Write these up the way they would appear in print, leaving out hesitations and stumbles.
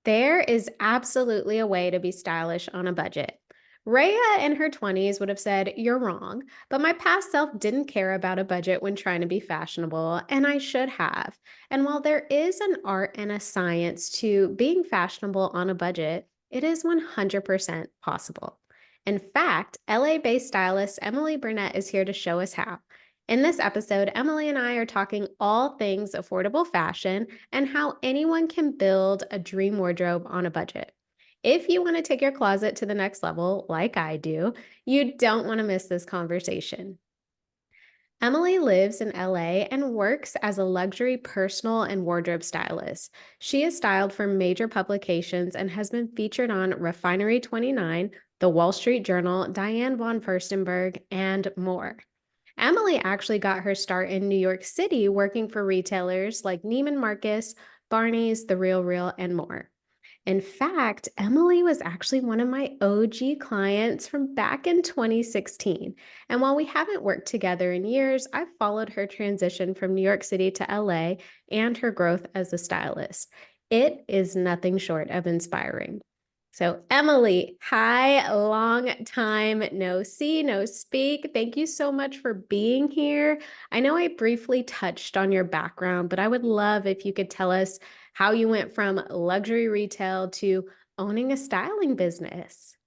There is absolutely a way to be stylish on a budget. Raya in her 20s would have said, "You're wrong," but my past self didn't care about a budget when trying to be fashionable, and I should have. And while there is an art and a science to being fashionable on a budget, it is 100% possible. In fact, LA based stylist Emily Burnette is here to show us how. In this episode, Emily and I are talking all things affordable fashion and how anyone can build a dream wardrobe on a budget. If you want to take your closet to the next level, like I do, you don't want to miss this conversation. Emily lives in LA and works as a luxury personal and wardrobe stylist. She is styled for major publications and has been featured on Refinery 29, The Wall Street Journal, Diane von Furstenberg, and more. Emily actually got her start in New York City working for retailers like Neiman Marcus, Barney's, The Real Real, and more. In fact, Emily was actually one of my OG clients from back in 2016. And while we haven't worked together in years, I've followed her transition from New York City to LA and her growth as a stylist. It is nothing short of inspiring. So, Emily, hi, long time no see, no speak. Thank you so much for being here. I know I briefly touched on your background, but I would love if you could tell us how you went from luxury retail to owning a styling business.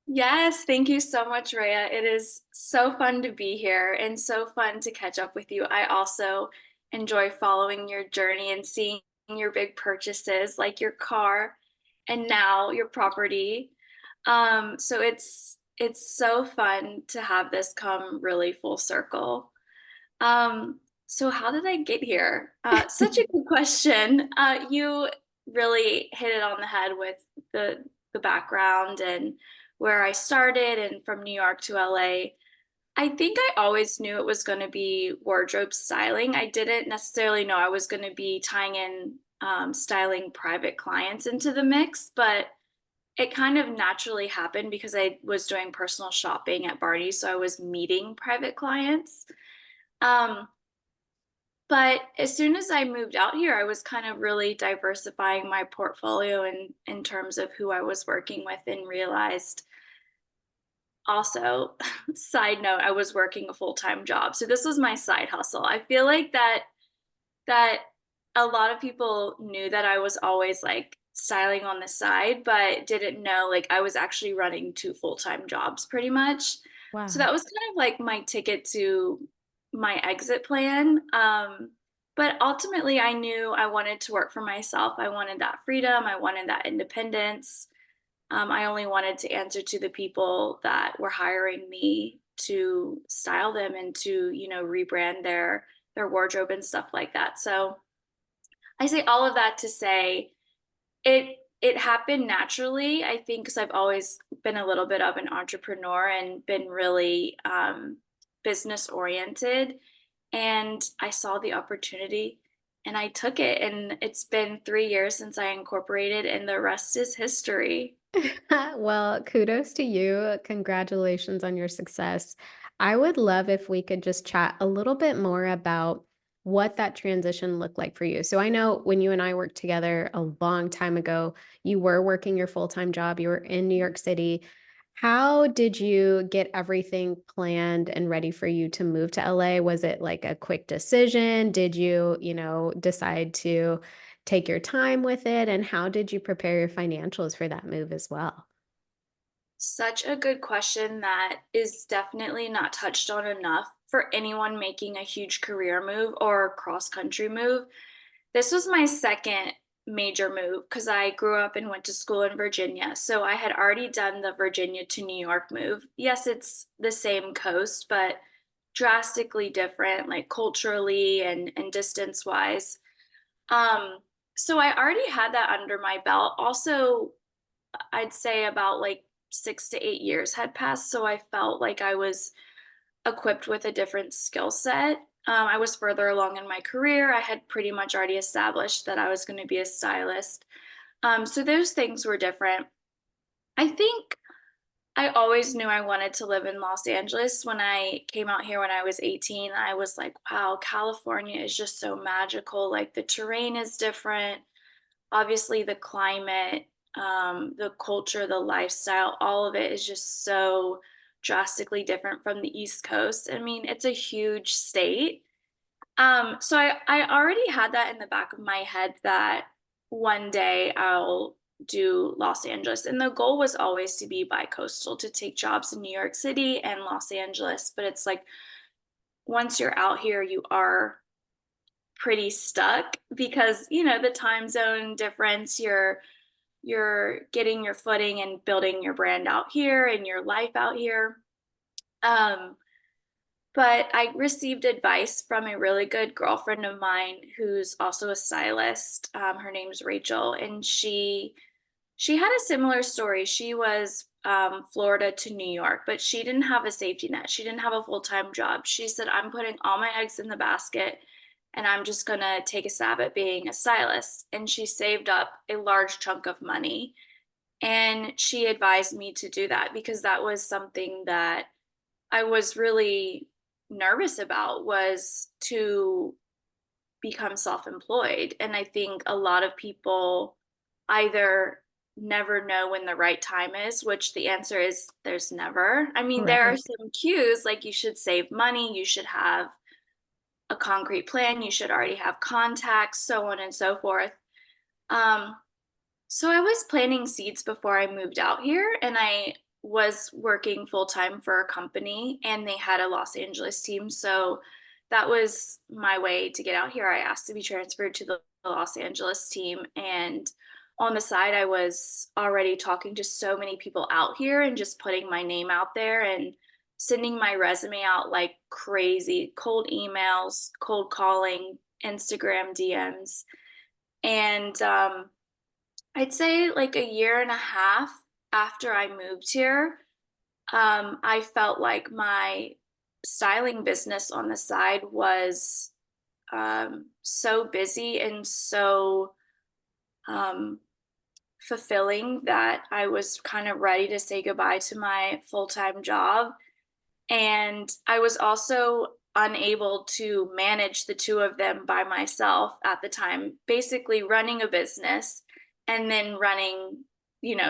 Yes, thank you so much, Raya. It is so fun to be here and so fun to catch up with you. I also enjoy following your journey and seeing your big purchases like your car and now your property. So it's so fun to have this come really full circle. So how did I get here? Such a good question. You really hit it on the head with the background and where I started and from New York to LA. I think I always knew it was going to be wardrobe styling. I didn't necessarily know I was going to be tying in styling private clients into the mix, but it kind of naturally happened because I was doing personal shopping at Barney's, so I was meeting private clients. Um, but as soon as I moved out here, I was kind of really diversifying my portfolio in terms of who I was working with and realized also, side note, I was working a full-time job. So this was my side hustle. I feel like that a lot of people knew that I was always like styling on the side, but didn't know like I was actually running two full-time jobs pretty much. So Wow. that was kind of like my ticket to my exit plan. But ultimately, I knew I wanted to work for myself. I wanted that freedom. I wanted that independence. I only wanted to answer to the people that were hiring me to style them and to, rebrand their wardrobe and stuff like that. So I say all of that to say it happened naturally. I think because I've always been a little bit of an entrepreneur and been really business oriented. And I saw the opportunity and I took it. And it's been 3 years since I incorporated, and the rest is history. Well, kudos to you. Congratulations on your success. I would love if we could just chat a little bit more about what that transition looked like for you. So I know when you and I worked together a long time ago, you were working your full-time job, you were in New York City. How did you get everything planned and ready for you to move to LA? Was it like a quick decision? Did you, decide to take your time with it? And how did you prepare your financials for that move as well? Such a good question that is definitely not touched on enough for anyone making a huge career move or cross country move. This was my second major move because I grew up and went to school in Virginia. So I had already done the Virginia to New York move. Yes, it's the same coast, but drastically different, like culturally and distance wise. Um, so I already had that under my belt. Also, I'd say about like 6 to 8 years had passed. So I felt like I was equipped with a different skill set. I was further along in my career. I had pretty much already established that I was going to be a stylist. So those things were different. I think I always knew I wanted to live in Los Angeles. When I came out here when I was 18, I was like, wow, California is just so magical. Like the terrain is different. obviously the climate, the culture, the lifestyle, all of it is just so drastically different from the East Coast. I mean, it's a huge state. So I already had that in the back of my head that one day I'll do Los Angeles. And the goal was always to be bi-coastal, to take jobs in New York City and Los Angeles. But it's like once you're out here, you are pretty stuck because, the time zone difference, you're getting your footing and building your brand out here and your life out here. Um, But I received advice from a really good girlfriend of mine who's also a stylist. Her name's Rachel, and she had a similar story. She was Florida to New York, but she didn't have a safety net. She didn't have a full time job. She said, "I'm putting all my eggs in the basket, and I'm just gonna take a stab at being a stylist." And she saved up a large chunk of money, and she advised me to do that because that was something that I was really nervous about was to become self-employed. And I think a lot of people either never know when the right time is, which the answer is there's never. I mean, there are Right. some cues like you should save money, you should have a concrete plan, you should already have contacts, so on and so forth. Um, so I was planting seeds before I moved out here, and I was working full time for a company, and they had a Los Angeles team. So that was my way to get out here. I asked to be transferred to the Los Angeles team. And on the side, I was already talking to so many people out here and just putting my name out there and sending my resume out like crazy, cold emails, cold calling, Instagram DMs. And I'd say like a year and a half after I moved here, I felt like my styling business on the side was so busy and so um, fulfilling that I was kind of ready to say goodbye to my full time job. And I was also unable to manage the two of them by myself at the time, basically running a business and then running,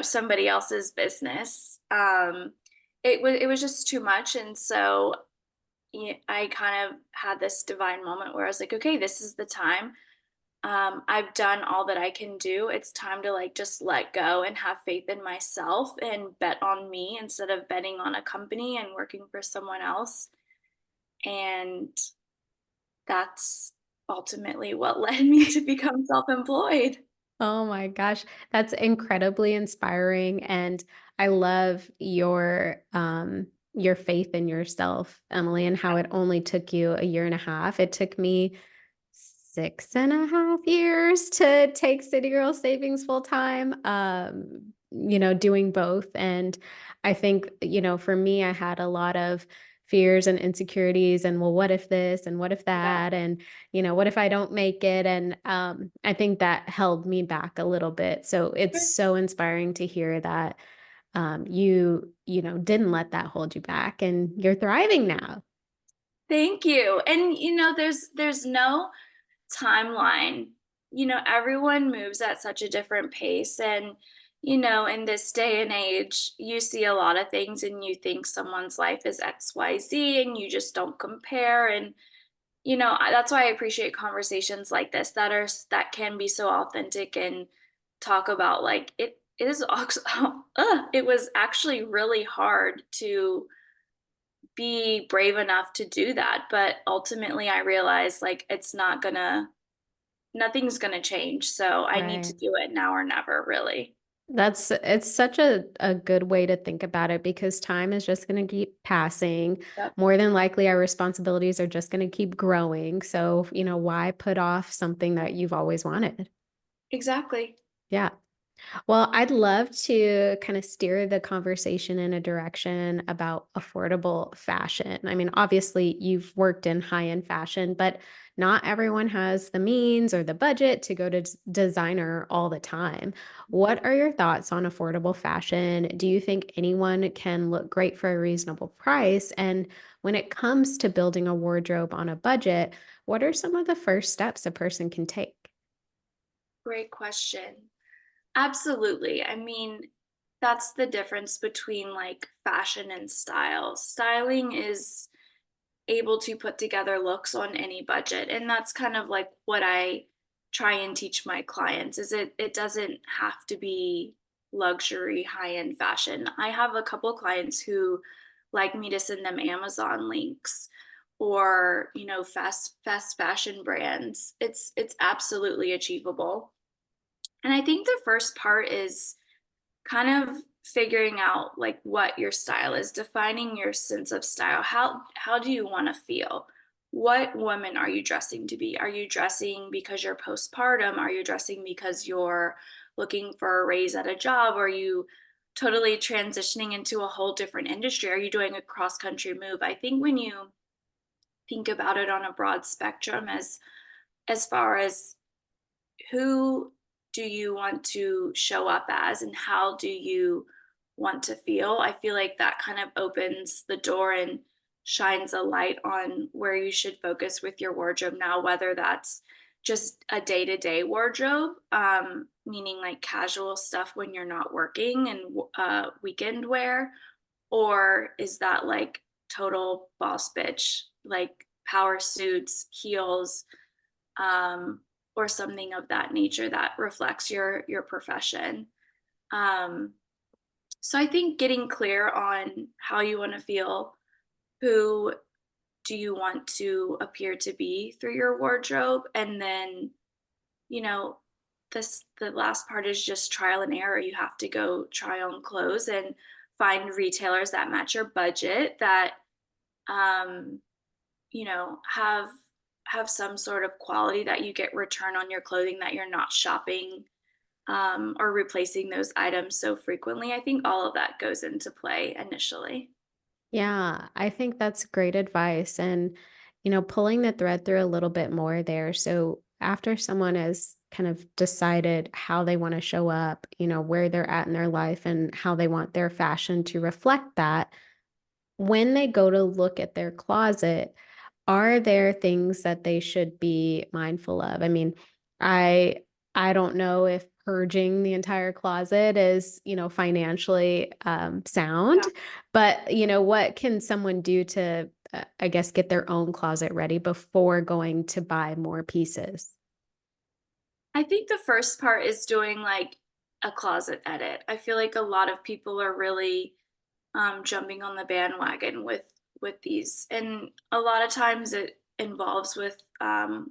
somebody else's business. It was just too much. And so yeah, I kind of had this divine moment where I was like, okay, this is the time. I've done all that I can do. It's time to like just let go and have faith in myself and bet on me instead of betting on a company and working for someone else. And that's ultimately what led me to become self-employed. Oh my gosh, that's incredibly inspiring, and I love your faith in yourself, Emily, and how it only took you a year and a half. It took me 6.5 years to take City Girl Savings full time, doing both. And I think, for me, I had a lot of fears and insecurities and, well, what if this and what if Yeah. that? And, what if I don't make it? And I think that held me back a little bit. So it's so inspiring to hear that didn't let that hold you back and you're thriving now. Thank you. And there's no timeline. Everyone moves at such a different pace. And, in this day and age, you see a lot of things and you think someone's life is XYZ and you just don't compare. And, that's why I appreciate conversations like this that can be so authentic and talk about like it is it was actually really hard to be brave enough to do that. But ultimately I realized like nothing's gonna change. So I need to Right. do it now or never, really. It's such a good way to think about it because time is just going to keep passing. Yep. More than likely, our responsibilities are just going to keep growing. So, why put off something that you've always wanted? Exactly. Yeah. Well, I'd love to kind of steer the conversation in a direction about affordable fashion. I mean, obviously, you've worked in high-end fashion, but not everyone has the means or the budget to go to designer all the time. What are your thoughts on affordable fashion? Do you think anyone can look great for a reasonable price? And when it comes to building a wardrobe on a budget, what are some of the first steps a person can take? Great question. Absolutely. I mean, that's the difference between like fashion and style. Styling is able to put together looks on any budget, and that's kind of like what I try and teach my clients is it doesn't have to be luxury high-end fashion. I have a couple clients who like me to send them Amazon links or, fast fashion brands. It's absolutely achievable. And I think the first part is kind of figuring out like what your style is, defining your sense of style. How do you want to feel? What woman are you dressing to be? Are you dressing because you're postpartum? Are you dressing because you're looking for a raise at a job? Are you totally transitioning into a whole different industry? Are you doing a cross country move? I think when you think about it on a broad spectrum as far as who do you want to show up as and how do you want to feel? I feel like that kind of opens the door and shines a light on where you should focus with your wardrobe now, whether that's just a day to day wardrobe, meaning like casual stuff when you're not working and weekend wear, or is that like total boss bitch, like power suits, heels, um, or something of that nature that reflects your profession. Um, so I think getting clear on how you want to feel, who do you want to appear to be through your wardrobe, and then you know the last part is just trial and error. You have to go try on clothes and find retailers that match your budget that um, have some sort of quality that you get return on your clothing, that you're not shopping or replacing those items so frequently. I think all of that goes into play initially. Yeah, I think that's great advice. And, pulling the thread through a little bit more there. So, after someone has kind of decided how they want to show up, where they're at in their life and how they want their fashion to reflect that, when they go to look at their closet, are there things that they should be mindful of? I mean, I I don't know if purging the entire closet is, financially sound, Yeah. but what can someone do to, I guess, get their own closet ready before going to buy more pieces? I think the first part is doing like a closet edit. I feel like a lot of people are really jumping on the bandwagon with these, and a lot of times it involves with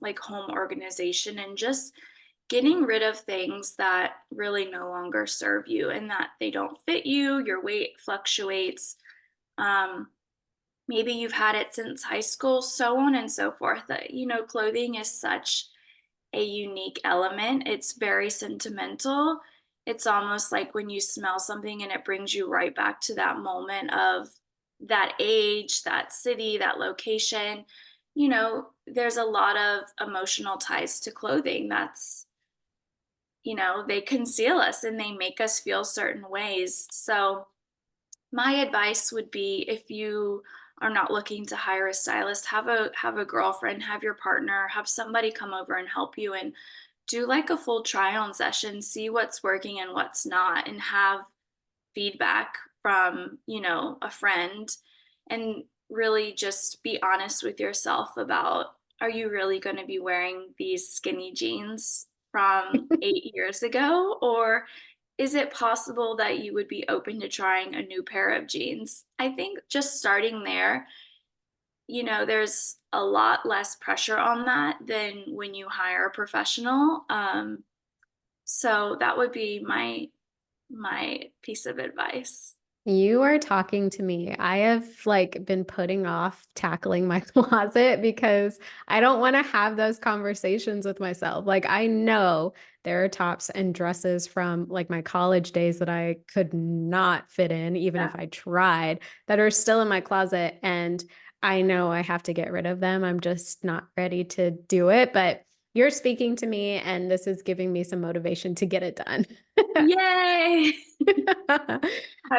like home organization and just getting rid of things that really no longer serve you and that they don't fit you. Your weight fluctuates. Um, Maybe you've had it since high school, so on and so forth. That clothing is such a unique element. It's very sentimental. It's almost like when you smell something and it brings you right back to that moment of that age, that city, that location. There's a lot of emotional ties to clothing. They conceal us and they make us feel certain ways. So, my advice would be if you are not looking to hire a stylist, have a girlfriend, have your partner, have somebody come over and help you and do like a full try on session, see what's working and what's not, and have feedback from, a friend, and really just be honest with yourself about, are you really going to be wearing these skinny jeans from 8 years ago? Or is it possible that you would be open to trying a new pair of jeans? I think just starting there, there's a lot less pressure on that than when you hire a professional. So that would be my piece of advice. You are talking to me. I have like been putting off tackling my closet because I don't want to have those conversations with myself. Like I know there are tops and dresses from like my college days that I could not fit in even Yeah. if I tried, that are still in my closet, and I know I have to get rid of them. I'm just not ready to do it, but you're speaking to me and this is giving me some motivation to get it done. Yay! Have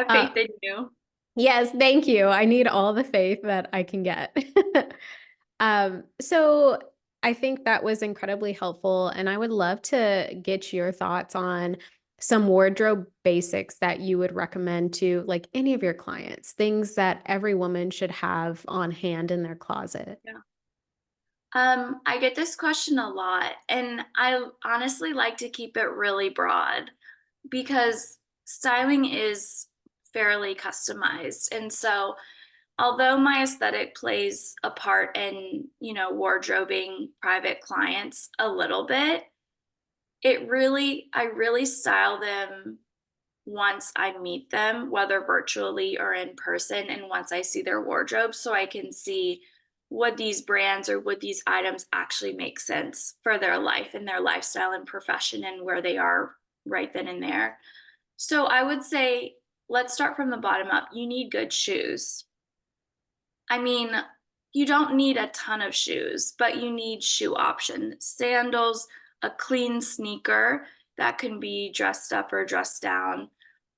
Uh, faith in you. Yes, thank you. I need all the faith that I can get. So I think that was incredibly helpful, and I would love to get your thoughts on some wardrobe basics that you would recommend to like any of your clients, things that every woman should have on hand in their closet. Yeah. I get this question a lot, and I honestly like to keep it really broad because styling is fairly customized. And so, although my aesthetic plays a part in, wardrobing private clients a little bit, I really style them once I meet them, whether virtually or in person, and once I see their wardrobe, so I can see would these brands or would these items actually make sense for their life and their lifestyle and profession and where they are right then and there. So I would say, let's start from the bottom up. You need good shoes. I mean, you don't need a ton of shoes, but you need shoe options. Sandals, a clean sneaker that can be dressed up or dressed down.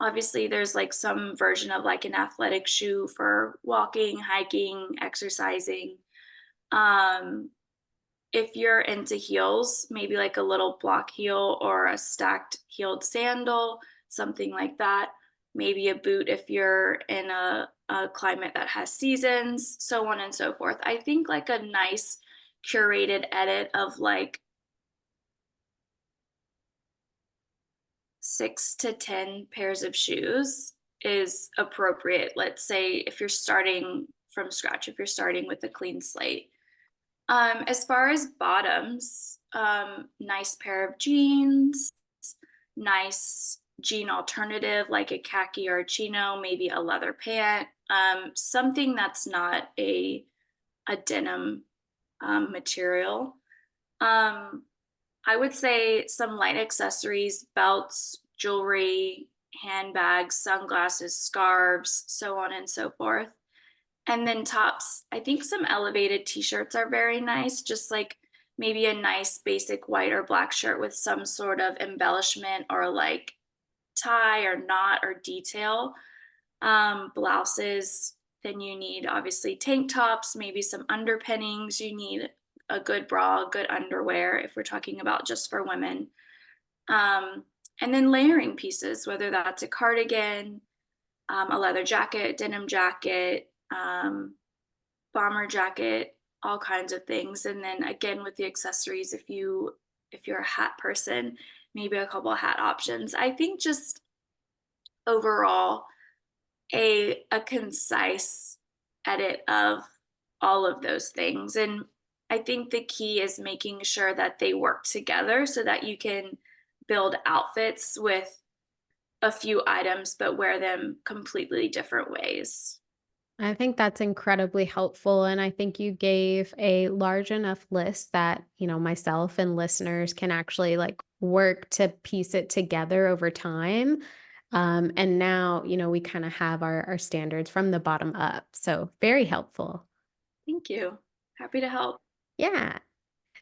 Obviously, there's like some version of like an athletic shoe for walking, hiking, exercising. Um, if you're into heels, maybe like a little block heel or a stacked heeled sandal, something like that. Maybe a boot if you're in a climate that has seasons, so on and so forth. I think like a nice curated edit of like 6 to 10 pairs of shoes is appropriate. Let's say if you're starting from scratch, if you're starting with a clean slate. As far as bottoms, nice pair of jeans, nice jean alternative like a khaki or a chino, maybe a leather pant, something that's not a denim material. Um, I would say some light accessories, belts, jewelry, handbags, sunglasses, scarves, so on and so forth. And then tops, I think some elevated t-shirts are very nice, just like maybe a nice basic white or black shirt with some sort of embellishment or like tie or knot or detail. Blouses, then you need obviously tank tops, maybe some underpinnings. You need a good bra, good underwear if we're talking about just for women. Um, and then layering pieces, whether that's a cardigan, a leather jacket, denim jacket, bomber jacket, all kinds of things. And then again with the accessories, if you're a hat person, maybe a couple of hat options. I think just overall a concise edit of all of those things. And I think the key is making sure that they work together so that you can build outfits with a few items but wear them completely different ways. I think that's incredibly helpful. And I think you gave a large enough list that, myself and listeners can actually like work to piece it together over time. And now, we kind of have our standards from the bottom up. So very helpful. Thank you. Happy to help. Yeah.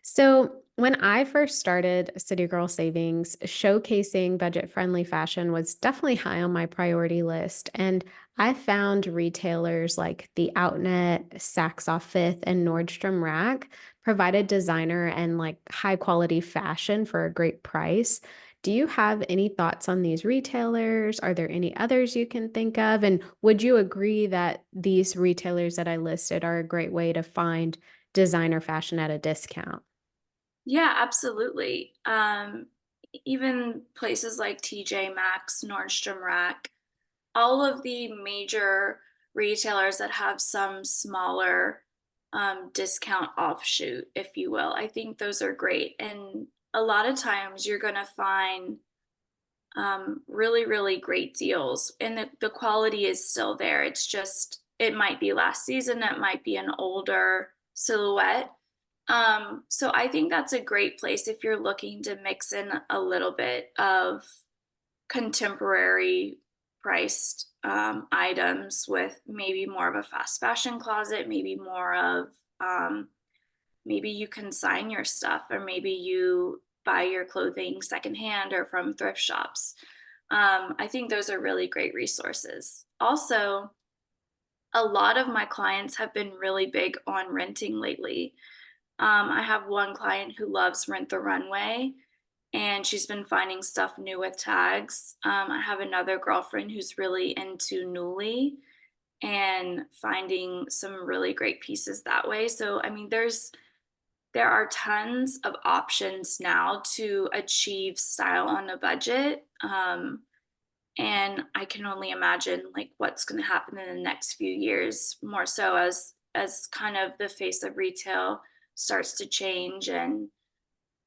So, when I first started City Girl Savings, showcasing budget friendly fashion was definitely high on my priority list. And I found retailers like The Outnet, Saks Off Fifth, and Nordstrom Rack provided designer and like high quality fashion for a great price. Do you have any thoughts on these retailers? Are there any others you can think of? And would you agree that these retailers that I listed are a great way to find designer fashion at a discount? Yeah, absolutely. Even places like TJ Maxx, Nordstrom Rack, all of the major retailers that have some smaller discount offshoot, if you will. I think those are great. And a lot of times you're going to find really, really great deals, and the quality is still there. It's just, it might be last season, it might be an older silhouette. So I think that's a great place if you're looking to mix in a little bit of contemporary priced items with maybe more of a fast fashion closet, maybe more of maybe you consign your stuff, or maybe you buy your clothing secondhand or from thrift shops. I think those are really great resources. Also, a lot of my clients have been really big on renting lately. I have one client who loves Rent the Runway, and she's been finding stuff new with tags. I have another girlfriend who's really into Nuuly and finding some really great pieces that way. So, I mean, there are tons of options now to achieve style on a budget. And I can only imagine like what's going to happen in the next few years, more so as kind of the face of retail starts to change, and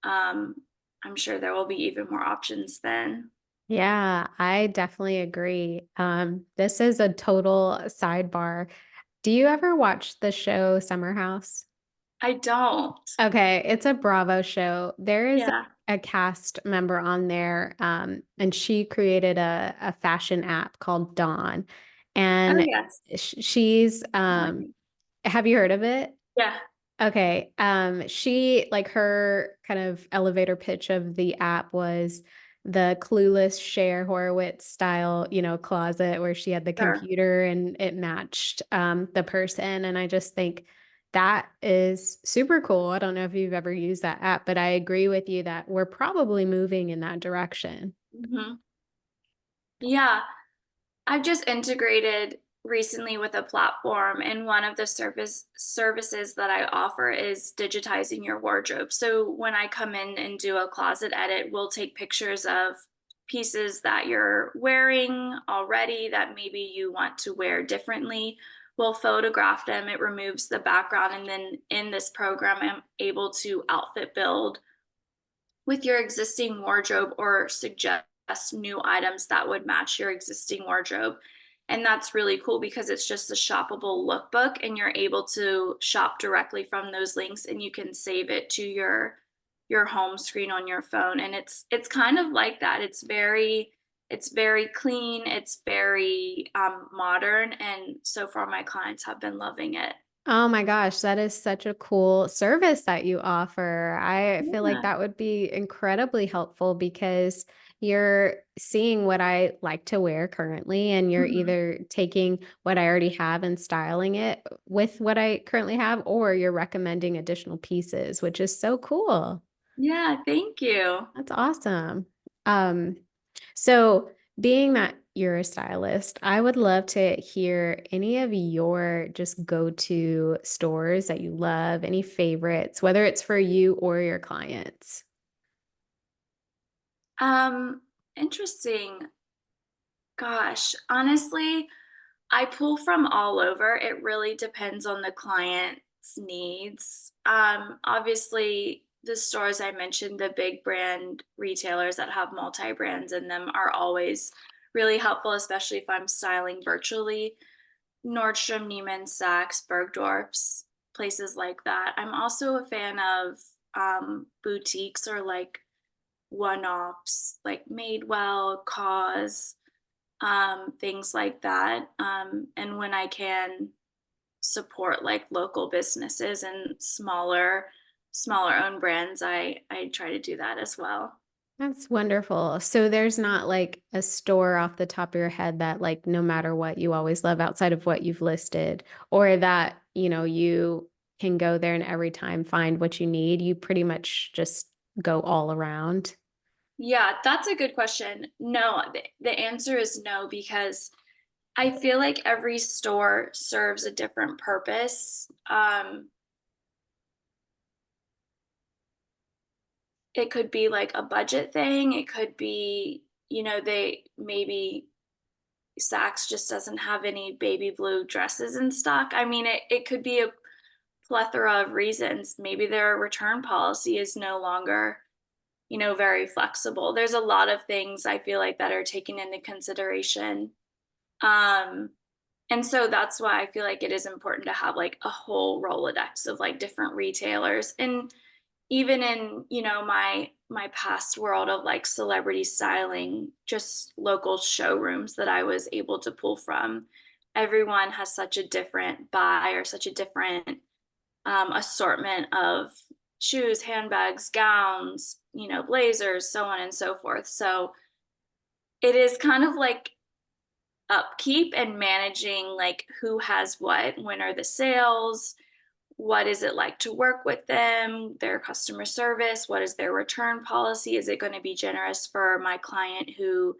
um, I'm sure there will be even more options then. Yeah, I definitely agree. This is a total sidebar. Do you ever watch the show Summer House? I don't. Okay, it's a Bravo show. There is Yeah. a cast member on there, and she created a fashion app called Dawn. Oh And yes. she's, have you heard of it? Yeah. Okay. She like her kind of elevator pitch of the app was the clueless Cher Horowitz style, closet where she had the Sure. computer and it matched the person. And I just think that is super cool. I don't know if you've ever used that app, but I agree with you that we're probably moving in that direction. Hmm. Yeah. I've just integrated recently with a platform, and one of the services that I offer is digitizing your wardrobe. So when I come in and do a closet edit, we'll take pictures of pieces that you're wearing already that maybe you want to wear differently. We'll photograph them, it removes the background, and then in this program, I'm able to outfit build with your existing wardrobe or suggest new items that would match your existing wardrobe. And that's really cool because it's just a shoppable lookbook, and you're able to shop directly from those links, and you can save it to your home screen on your phone. And it's kind of like that. It's very clean, it's very modern, and so far my clients have been loving it. Oh my gosh, that is such a cool service that you offer. I feel like Yeah. that would be incredibly helpful because you're seeing what I like to wear currently, and you're Mhm. either taking what I already have and styling it with what I currently have, or you're recommending additional pieces, which is so cool. Yeah, thank you. That's awesome. Um, so being that you're a stylist, I would love to hear any of your just go-to stores that you love, any favorites, whether it's for you or your clients. Um, Interesting. Gosh, honestly, I pull from all over. It really depends on the client's needs. Obviously, the stores I mentioned, the big brand retailers that have multi brands in them, are always really helpful, especially if I'm styling virtually. Nordstrom, Neiman Saks, Bergdorf's, places like that. I'm also a fan of boutiques or like one offs, like Madewell, Cause, things like that. And when I can support like local businesses and smaller owned brands, I try to do that as well. That's wonderful. So there's not like a store off the top of your head that like no matter what you always love outside of what you've listed, or that, you can go there and every time find what you need. You pretty much just go all around. Yeah, that's a good question. No, the answer is no, because I feel like every store serves a different purpose. It could be like a budget thing. It could be, they maybe Saks just doesn't have any baby blue dresses in stock. I mean, it could be a plethora of reasons. Maybe their return policy is no longer, very flexible. There's a lot of things I feel like that are taken into consideration. Um, and so that's why I feel like it is important to have like a whole Rolodex of like different retailers. And even in, my past world of like celebrity styling, just local showrooms that I was able to pull from, everyone has such a different buy or such a different assortment of shoes, handbags, gowns, blazers, so on and so forth. So it is kind of like upkeep and managing like who has what, when are the sales, what is it like to work with them, their customer service, what is their return policy? Is it going to be generous for my client who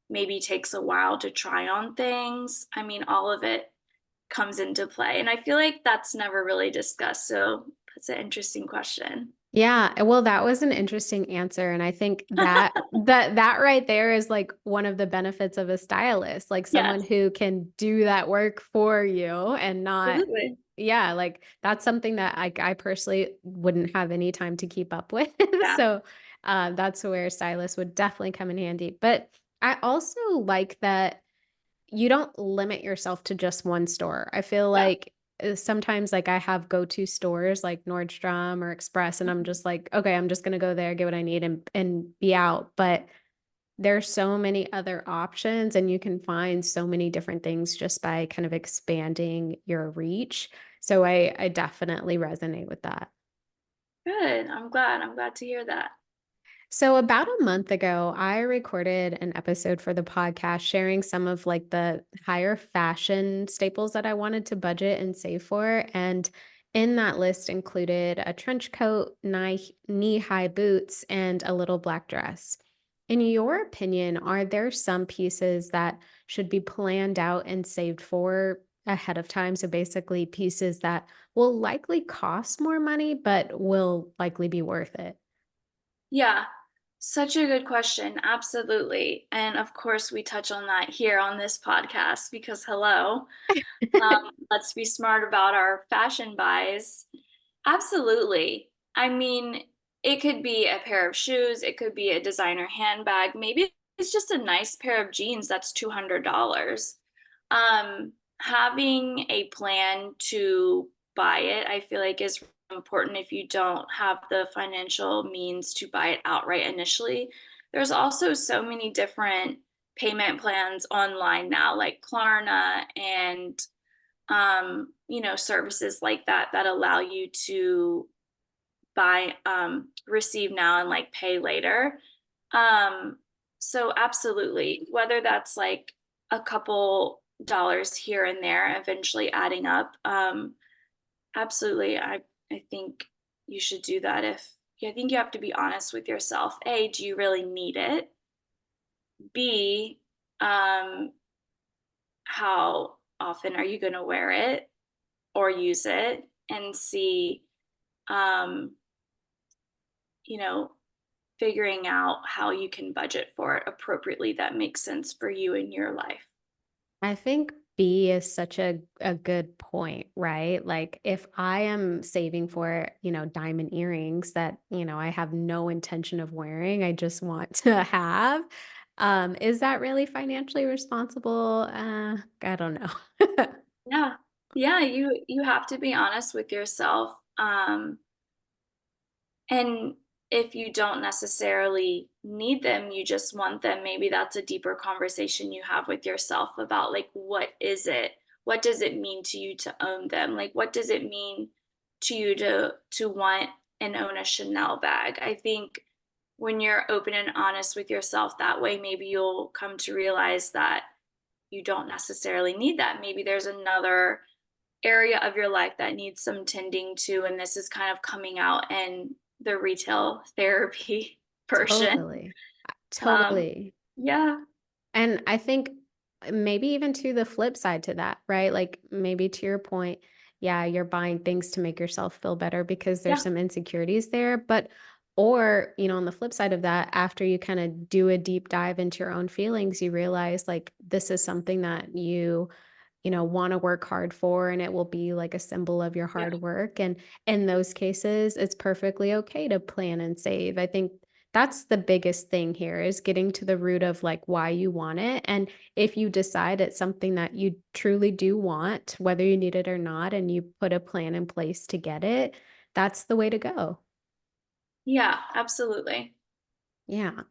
maybe takes a while to try on things? I mean, all of it comes into play. And I feel like that's never really discussed. So that's an interesting question. Yeah, well, that was an interesting answer, and I think that right there is, like, one of the benefits of a stylist, like, someone Yes, who can do that work for you and not absolutely. yeah, like, that's something that I personally wouldn't have any time to keep up with, Yeah. so, that's where stylists would definitely come in handy, but I also like that you don't limit yourself to just one store. I feel Yeah. like, sometimes, like, I have go-to stores like Nordstrom or Express, and I'm Mhm. just like, "Okay, I'm just gonna go there, get what I need, and be out," but there's so many other options, and you can find so many different things just by kind of expanding your reach, so I definitely resonate with that. Good. I'm glad. I'm glad to hear that. So about a month ago, I recorded an episode for the podcast sharing some of like the higher fashion staples that I wanted to budget and save for. And in that list included a trench coat, knee-high boots, and a little black dress. In your opinion, are there some pieces that should be planned out and saved for ahead of time? So basically pieces that will likely cost more money, but will likely be worth it. Yeah. Such a good question. Absolutely. And of course, we touch on that here on this podcast because, hello, let's be smart about our fashion buys. Absolutely. I mean, it could be a pair of shoes, it could be a designer handbag, maybe it's just a nice pair of jeans that's $200. Having a plan to buy it, I feel like is important if you don't have the financial means to buy it outright initially. There's also so many different payment plans online now, like Klarna and services like that that allow you to receive now and like pay later. Um, so absolutely, whether that's like a couple dollars here and there, eventually adding up. Absolutely, I think you should do that. If I think you have to be honest with yourself. A, do you really need it? B, um, how often are you going to wear it or use it? And C, um, you know, figuring out how you can budget for it appropriately that makes sense for you in your life. I think B is such a good point, right? Like if I am saving for, diamond earrings that, I have no intention of wearing, I just want to have, is that really financially responsible? I don't know. Yeah. Yeah, you have to be honest with yourself. And if you don't necessarily need them, you just want them, maybe that's a deeper conversation you have with yourself about like what is it? What does it mean to you to own them? Like what does it mean to you to want and own a Chanel bag? I think when you're open and honest with yourself that way, maybe you'll come to realize that you don't necessarily need that. Maybe there's another area of your life that needs some tending to, and this is kind of coming out in the retail therapy person. Totally. Um, Totally. yeah, And I think maybe even to the flip side to that, right? Like maybe to your point, yeah, you're buying things to make yourself feel better because there's yeah, some insecurities there. But, or, on the flip side of that, after you kind of do a deep dive into your own feelings, you realize like this is something that you want to work hard for and it will be like a symbol of your yeah, hard work. And in those cases, it's perfectly okay to plan and save. I think that's the biggest thing here is getting to the root of like why you want it. And if you decide it's something that you truly do want, whether you need it or not, and you put a plan in place to get it, that's the way to go. yeah, absolutely. Yeah.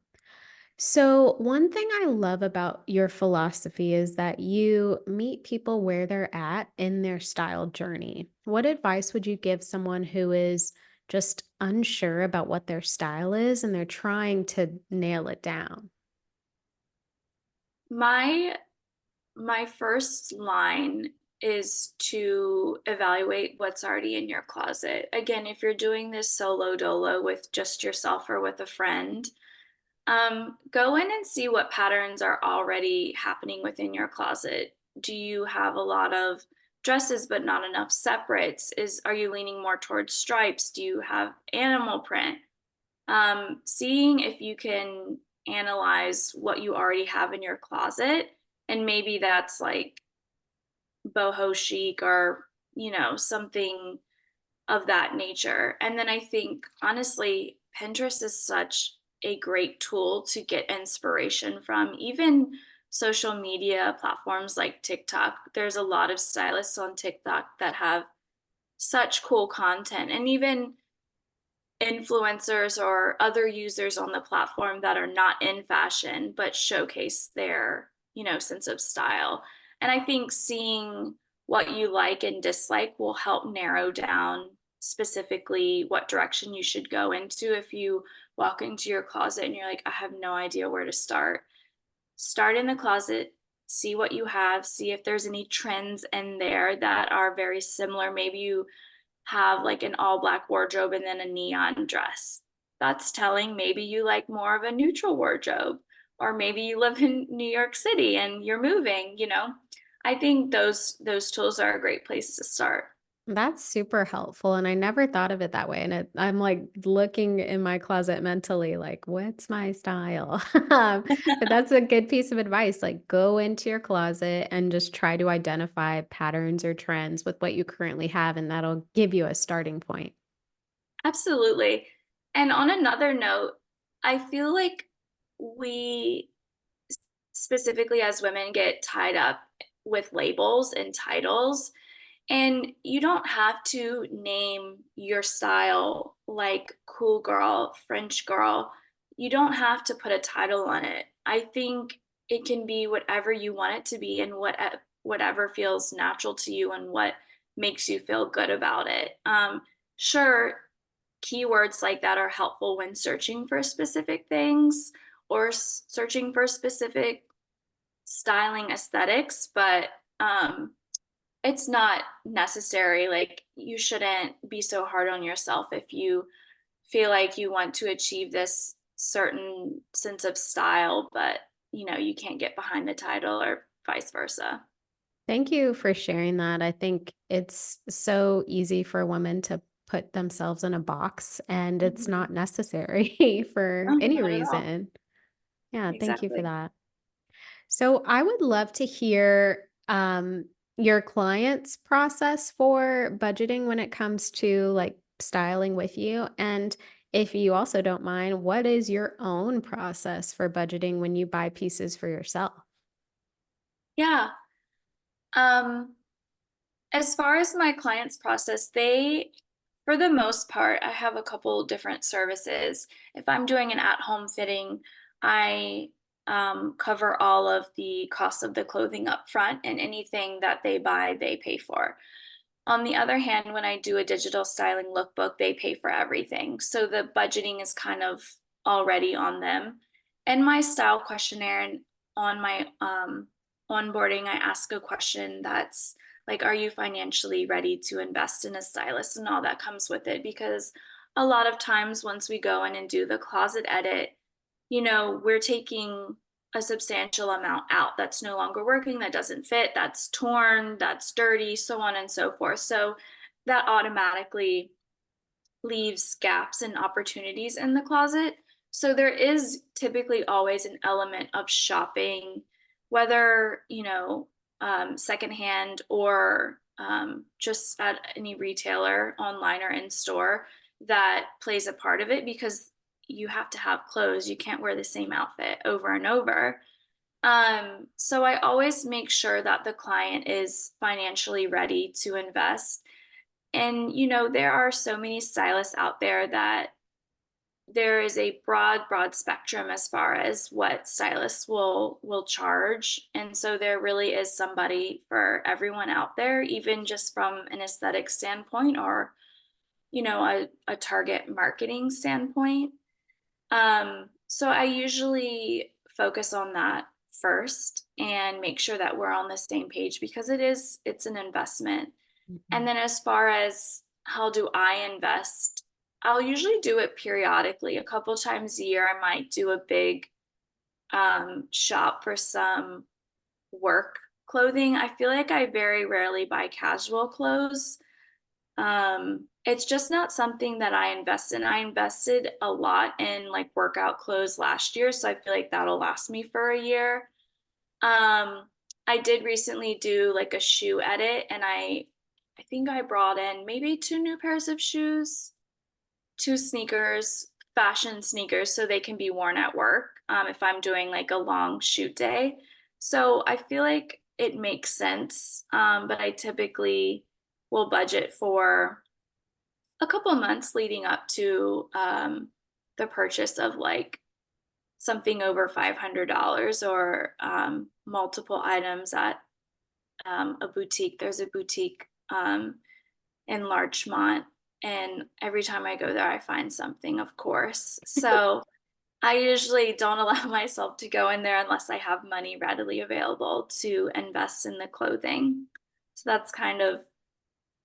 So, one thing I love about your philosophy is that you meet people where they're at in their style journey. What advice would you give someone who is just unsure about what their style is and they're trying to nail it down? My my first line is to evaluate what's already in your closet. Again, if you're doing this solo dolo with just yourself or with a friend, go in and see what patterns are already happening within your closet. Do you have a lot of dresses but not enough separates? Are you leaning more towards stripes? Do you have animal print? Seeing if you can analyze what you already have in your closet, and maybe that's like boho chic or something of that nature. And then I think honestly, Pinterest is such a great tool to get inspiration from. Even social media platforms like TikTok, there's a lot of stylists on TikTok that have such cool content, and even influencers or other users on the platform that are not in fashion but showcase their sense of style. And I think seeing what you like and dislike will help narrow down specifically what direction you should go into. If you walk into your closet and you're like, I have no idea where to start in the closet, see what you have, see if there's any trends in there that are very similar. Maybe you have like an all black wardrobe and then a neon dress. That's telling. Maybe you like more of a neutral wardrobe, or maybe you live in New York City and you're moving. I think those tools are a great place to start. That's super helpful, and I never thought of it that way, and I'm, like, looking in my closet mentally, like, "What's my style?" But that's a good piece of advice, like, go into your closet and just try to identify patterns or trends with what you currently have, and that'll give you a starting point. Absolutely. And on another note, I feel like we specifically as women get tied up with labels and titles. And you don't have to name your style like cool girl, French girl. You don't have to put a title on it. I think it can be whatever you want it to be, and whatever feels natural to you and what makes you feel good about it. Sure, keywords like that are helpful when searching for specific things or searching for specific styling aesthetics, but it's not necessary. Like, you shouldn't be so hard on yourself if you feel like you want to achieve this certain sense of style, but you can't get behind the title or vice versa. Thank you for sharing that. I think it's so easy for women to put themselves in a box, and it's Mhm. not necessary for No, any not at all. reason. Yeah, thank you for Exactly. that. So I would love to hear your client's process for budgeting when it comes to like styling with you. And if you also don't mind, what is your own process for budgeting when you buy pieces for yourself? Yeah. Um, as far as my clients' process, for the most part, I have a couple different services. If I'm doing an at-home fitting, I cover all of the costs of the clothing up front, and anything that they buy, they pay for. On the other hand, when I do a digital styling lookbook, they pay for everything. So the budgeting is kind of already on them. And my style questionnaire, and on my onboarding, I ask a question that's like, are you financially ready to invest in a stylist, and all that comes with it? Because a lot of times, once we go in and do the closet edit, we're taking a substantial amount out that's no longer working, that doesn't fit, that's torn, that's dirty, so on and so forth. So that automatically leaves gaps and opportunities in the closet. So there is typically always an element of shopping, whether, secondhand or just at any retailer, online or in store, that plays a part of it, because you have to have clothes. You can't wear the same outfit over and over. So I always make sure that the client is financially ready to invest. And, there are so many stylists out there that there is a broad spectrum as far as what stylists will charge. And so there really is somebody for everyone out there, even just from an aesthetic standpoint, or, a target marketing standpoint. So I usually focus on that first and make sure that we're on the same page because it's an investment. And Mhm. then as far as how do I invest, I'll usually do it periodically. A couple times a year, I might do a big shop for some work clothing. I feel like I very rarely buy casual clothes. It's just not something that I invest in. I invested a lot in like workout clothes last year, so I feel like that'll last me for a year. Um, I did recently do like a shoe edit and I think I brought in maybe two new pairs of shoes, two sneakers, fashion sneakers so they can be worn at work if I'm doing like a long shoot day. So I feel like it makes sense, but I typically will budget for a couple months leading up to the purchase of like something over $500 or multiple items at a boutique. There's a boutique in Larchmont, and every time I go there, I find something, of course. So I usually don't allow myself to go in there unless I have money readily available to invest in the clothing. So that's kind of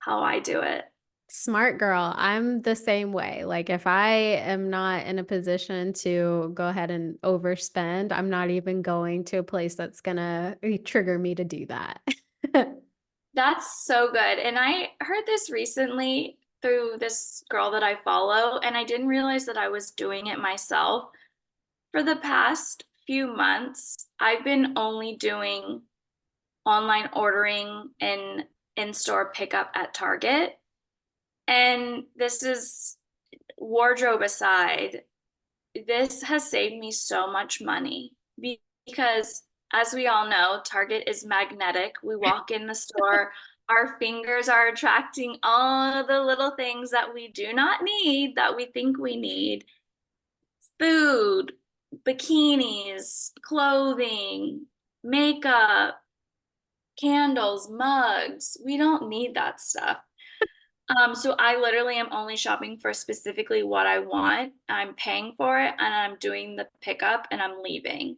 how I do it. Smart girl. I'm the same way. Like, if I am not in a position to go ahead and overspend, I'm not even going to a place that's gonna trigger me to do that. That's so good. And I heard this recently through this girl that I follow, and I didn't realize that I was doing it myself. For the past few months, I've been only doing online ordering and in-store pickup at Target. And this is wardrobe aside, this has saved me so much money because, as we all know, Target is magnetic. We walk in the store, our fingers are attracting all the little things that we do not need that we think we need: food, bikinis, clothing, makeup, candles, mugs. We don't need that stuff. So I literally am only shopping for specifically what I want. I'm paying for it and I'm doing the pickup and I'm leaving.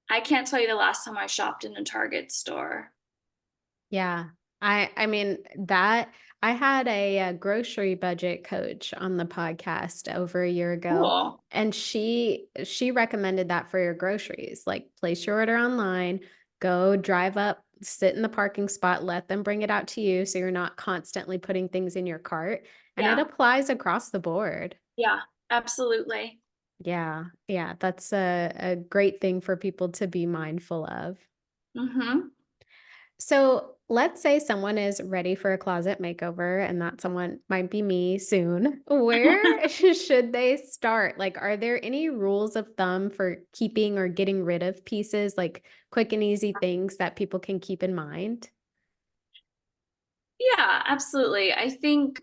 I can't tell you the last time I shopped in a Target store. Yeah. I mean, that I had a grocery budget coach on the podcast over a year ago, Cool. and she recommended that for your groceries. Like, place your order online, go drive up, sit in the parking spot, let them bring it out to you so you're not constantly putting things in your cart, and it Yeah. applies across the board. Yeah. Absolutely. Yeah. Yeah, that's a great thing for people to be mindful of. Mhm. So let's say someone is ready for a closet makeover, and that someone might be me soon. Where should they start? Like, are there any rules of thumb for keeping or getting rid of pieces, like quick and easy things that people can keep in mind? Yeah, absolutely. I think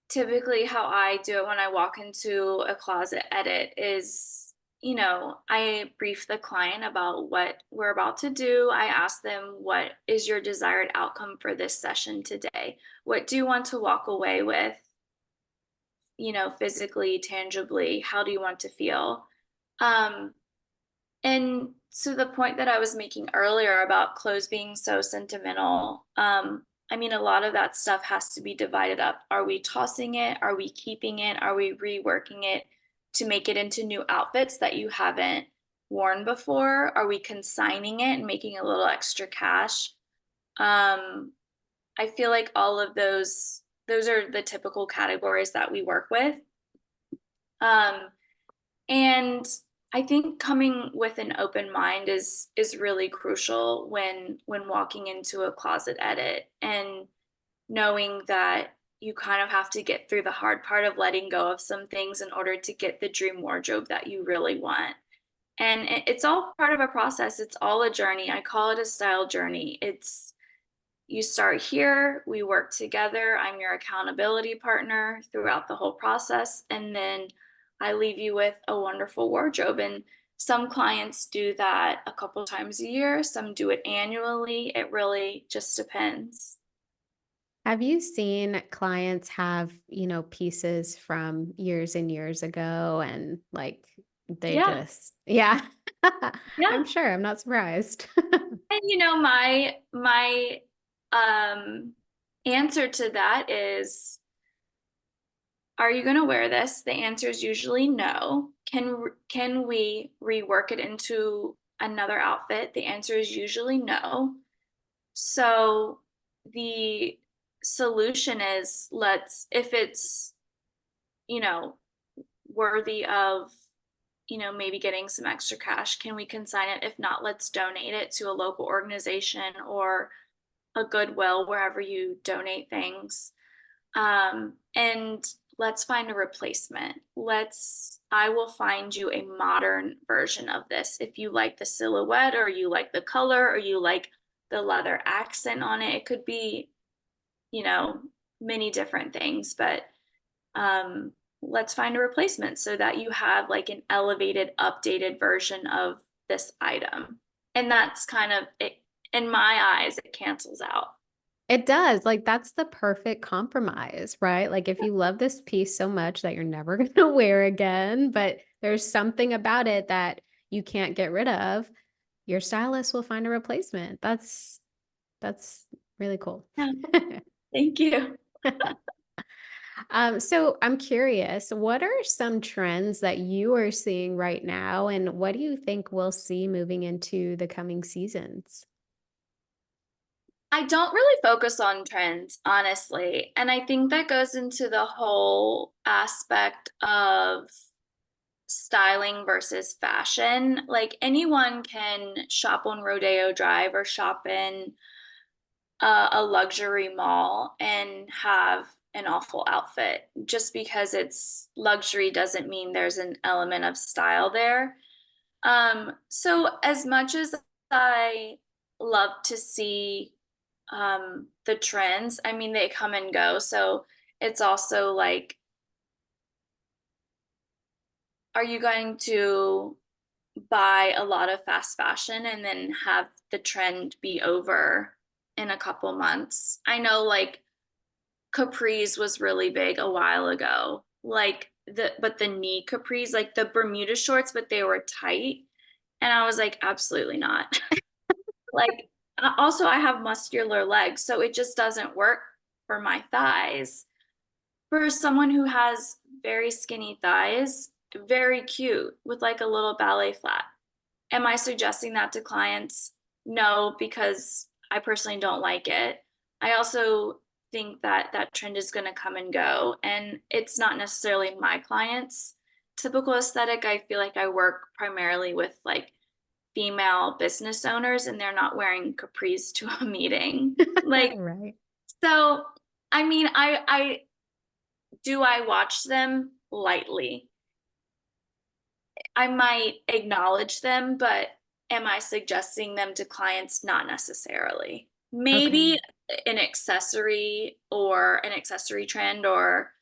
typically how I do it when I walk into a closet edit is, I brief the client about what we're about to do. I ask them, what is your desired outcome for this session today? What do you want to walk away with, physically, tangibly? How do you want to feel? Um, and to the point that I was making earlier about clothes being so sentimental, I mean, a lot of that stuff has to be divided up. Are we tossing it? Are we keeping it? Are we reworking it to make it into new outfits that you haven't worn before? Are we consigning it and making a little extra cash? Um, I feel like all of those are the typical categories that we work with. Um, and I think coming with an open mind is really crucial when walking into a closet edit, and knowing that you kind of have to get through the hard part of letting go of some things in order to get the dream wardrobe that you really want. And it's all part of a process. It's all a journey. I call it a style journey. It's You start here, we work together. I'm your accountability partner throughout the whole process. And then I leave you with a wonderful wardrobe. And some clients do that a couple times a year, some do it annually. It really just depends. Have you seen clients have, pieces from years and years ago and like They Yeah. just yeah. Yeah. I'm sure, I'm not surprised. And my um answer to that is, are you going to wear this? The answer is usually no. Can we rework it into another outfit? The answer is usually no. So the solution is, let's, if it's, you know, worthy of, maybe getting some extra cash, can we consign it? If not, let's donate it to a local organization or a Goodwill, wherever you donate things. And let's find a replacement. I will find you a modern version of this. If you like the silhouette, or you like the color, or you like the leather accent on it, it could be, you know, many different things, but um, let's find a replacement so that you have like an elevated, updated version of this item. And that's kind of it. In my eyes, it cancels out. It does, like, that's the perfect compromise, right? Like, if you love this piece so much that you're never gonna wear again, but there's something about it that you can't get rid of, your stylist will find a replacement. That's really cool. Yeah, thank you. So I'm curious, what are some trends that you are seeing right now, and what do you think we'll see moving into the coming seasons? I don't really focus on trends, honestly. And I think that goes into the whole aspect of styling versus fashion. Like, anyone can shop on Rodeo Drive or shop in a luxury mall and have an awful outfit. Just because it's luxury doesn't mean there's an element of style there. So as much as I love to see the trends, I mean, they come and go. So it's also like, are you going to buy a lot of fast fashion and then have the trend be over in a couple months? I know, like, capris was really big a while ago. Like, the knee capris, like the Bermuda shorts, but they were tight. And I was like, absolutely not. Like, also, I have muscular legs, so it just doesn't work for my thighs. For someone who has very skinny thighs, very cute with like a little ballet flat. Am I suggesting that to clients? No, because I personally don't like it. I also think that that trend is going to come and go, and it's not necessarily my clients' typical aesthetic. I feel like I work primarily with like female business owners, and they're not wearing capris to a meeting. Like, Right. so I mean, I watch them lightly. I might acknowledge them, but am I suggesting them to clients? Not necessarily. Maybe Okay. an accessory, or an accessory trend, or,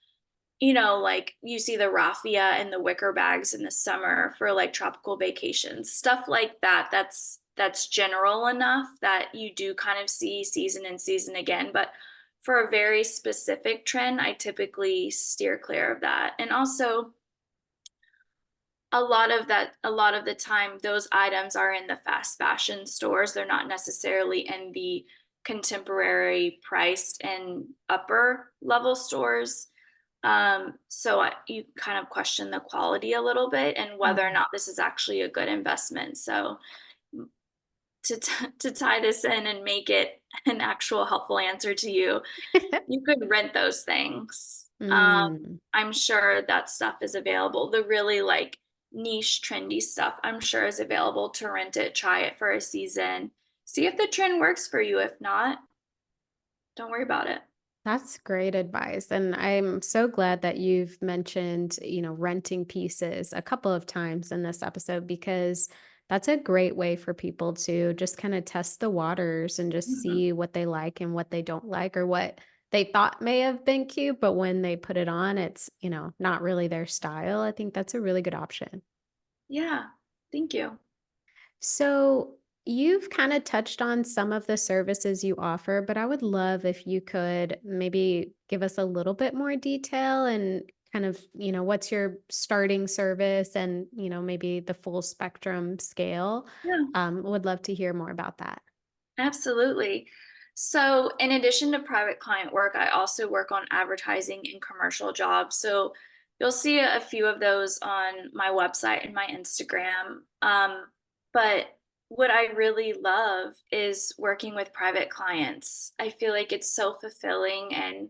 like you see the raffia and the wicker bags in the summer for like tropical vacations, stuff like that. That's general enough that you do kind of see season and season again. But for a very specific trend, I typically steer clear of that. And also, a lot of the time, those items are in the fast fashion stores. They're not necessarily in the contemporary priced and upper level stores. So you kind of question the quality a little bit, and whether or Mhm. not this is actually a good investment. So to tie this in and make it an actual helpful answer to you, you could rent those things. Mm. I'm sure that stuff is available. The really like niche, trendy stuff, I'm sure is available to rent it, try it for a season, see if the trend works for you. If not, don't worry about it. That's great advice. And I'm so glad that you've mentioned, renting pieces a couple of times in this episode because that's a great way for people to just kind of test the waters and just Mhm. see what they like and what they don't like or what they thought may have been cute, but when they put it on, it's, not really their style. I think that's a really good option. Yeah, thank you. So, you've kind of touched on some of the services you offer, but I would love if you could maybe give us a little bit more detail and kind of, what's your starting service and, maybe the full spectrum scale. Yeah. Would love to hear more about that. Absolutely. So, in addition to private client work, I also work on advertising and commercial jobs. So, you'll see a few of those on my website and my Instagram. But what I really love is working with private clients. I feel like it's so fulfilling, and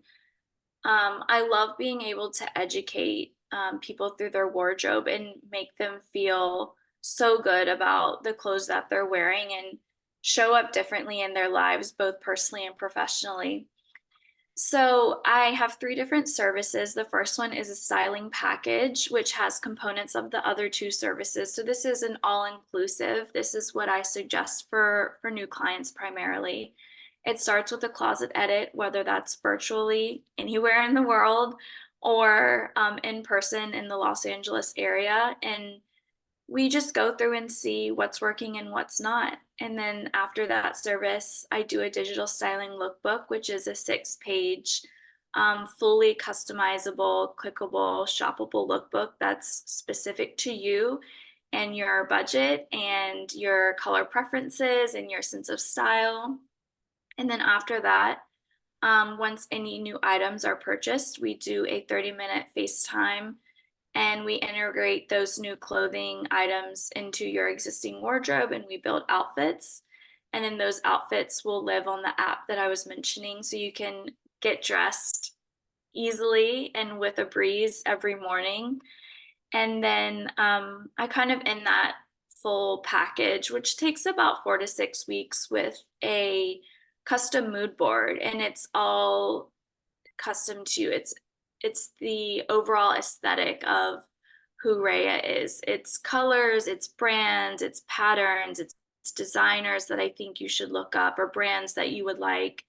I love being able to educate people through their wardrobe and make them feel so good about the clothes that they're wearing and show up differently in their lives, both personally and professionally. So I have three different services. The first one is a styling package, which has components of the other two services. So this is an all-inclusive. This is what I suggest for new clients primarily. It starts with a closet edit, whether that's virtually anywhere in the world or in person in the Los Angeles area. And we just go through and see what's working and what's not. And then after that service, I do a digital styling lookbook, which is a 6 page, fully customizable, clickable, shoppable lookbook that's specific to you and your budget and your color preferences and your sense of style. And then after that, once any new items are purchased, we do a 30-minute FaceTime and we integrate those new clothing items into your existing wardrobe and we build outfits. And then those outfits will live on the app that I was mentioning. So you can get dressed easily and with a breeze every morning. And then I kind of end that full package, which takes about 4 to 6 weeks with a custom mood board. And it's all custom to you. It's the overall aesthetic of who Raya is. It's colors, it's brands, it's patterns, it's designers that I think you should look up or brands that you would like.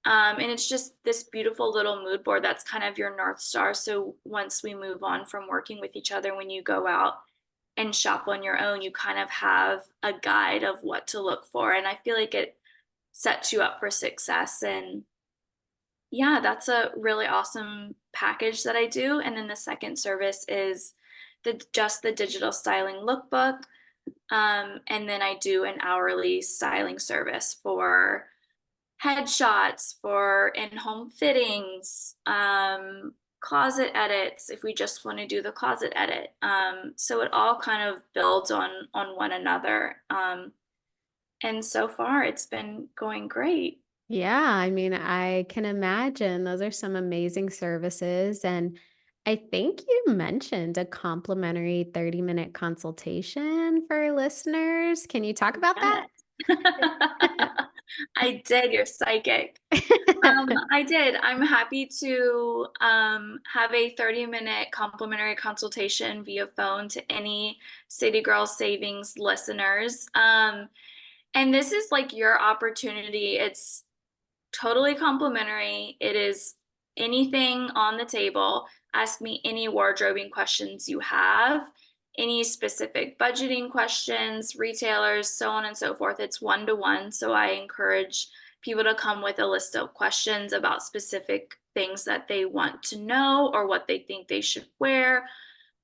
And it's just this beautiful little mood board that's kind of your North Star. So once we move on from working with each other, when you go out and shop on your own, you kind of have a guide of what to look for. And I feel like it sets you up for success. And yeah, that's a really awesome package that I do. And then the second service is the digital styling lookbook. And then I do an hourly styling service for headshots, for in-home fittings, closet edits, if we just want to do the closet edit. So it all kind of builds on one another. And so far it's been going great. Yeah, I mean, I can imagine those are some amazing services. And I think you mentioned a complimentary 30-minute consultation for listeners. Can you talk about that? Yes. I did. You're psychic. I did. I'm happy to have a 30-minute complimentary consultation via phone to any City Girl Savings listeners. And this is like your opportunity. It's totally complimentary. It is anything on the table. Ask me any wardrobing questions you have, any specific budgeting questions, retailers, so on and so forth. It's 1-to-1. So I encourage people to come with a list of questions about specific things that they want to know or what they think they should wear.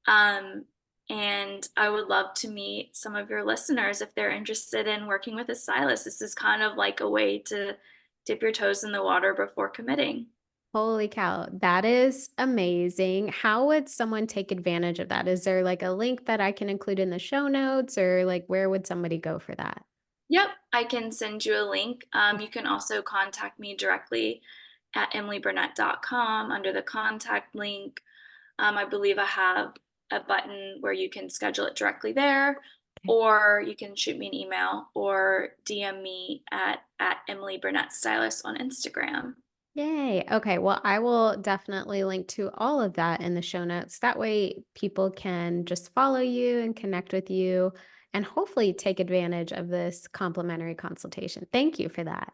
Um, and I would love to meet some of your listeners if they're interested in working with a stylist. This is kind of like a way to dip your toes in the water before committing. Holy cow, that is amazing. How would someone take advantage of that? Is there like a link that I can include in the show notes, or like where would somebody go for that? Yep, I can send you a link. You can also contact me directly at emilyburnette.com under the contact link. I believe I have a button where you can schedule it directly there, Okay. or you can shoot me an email or DM me at Emily Burnette Stylist on Instagram. Yay. Okay. Well, I will definitely link to all of that in the show notes. That way, people can just follow you and connect with you and hopefully take advantage of this complimentary consultation. Thank you for that.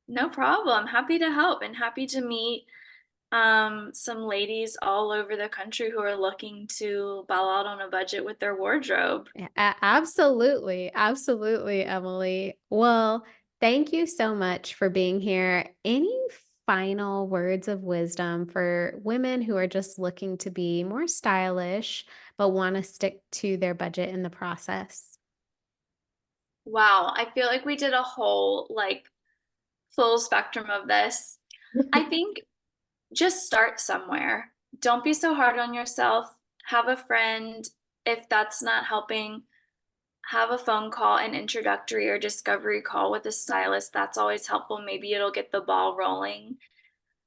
No problem. Happy to help and happy to meet some ladies all over the country who are looking to bow out on a budget with their wardrobe. Yeah, absolutely. Absolutely, Emily. Well, thank you so much for being here. Any final words of wisdom for women who are just looking to be more stylish but want to stick to their budget in the process? Wow, I feel like we did a whole full spectrum of this. I think just start somewhere. Don't be so hard on yourself. Have a friend. If that's not helping, have a phone call, an introductory or discovery call with a stylist. That's always helpful. Maybe it'll get the ball rolling.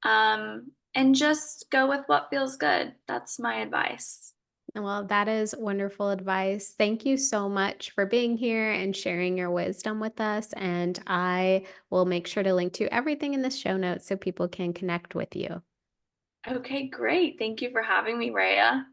And just go with what feels good. That's my advice. Well, that is wonderful advice. Thank you so much for being here and sharing your wisdom with us. And I will make sure to link to everything in the show notes so people can connect with you. Okay, great. Thank you for having me, Raya.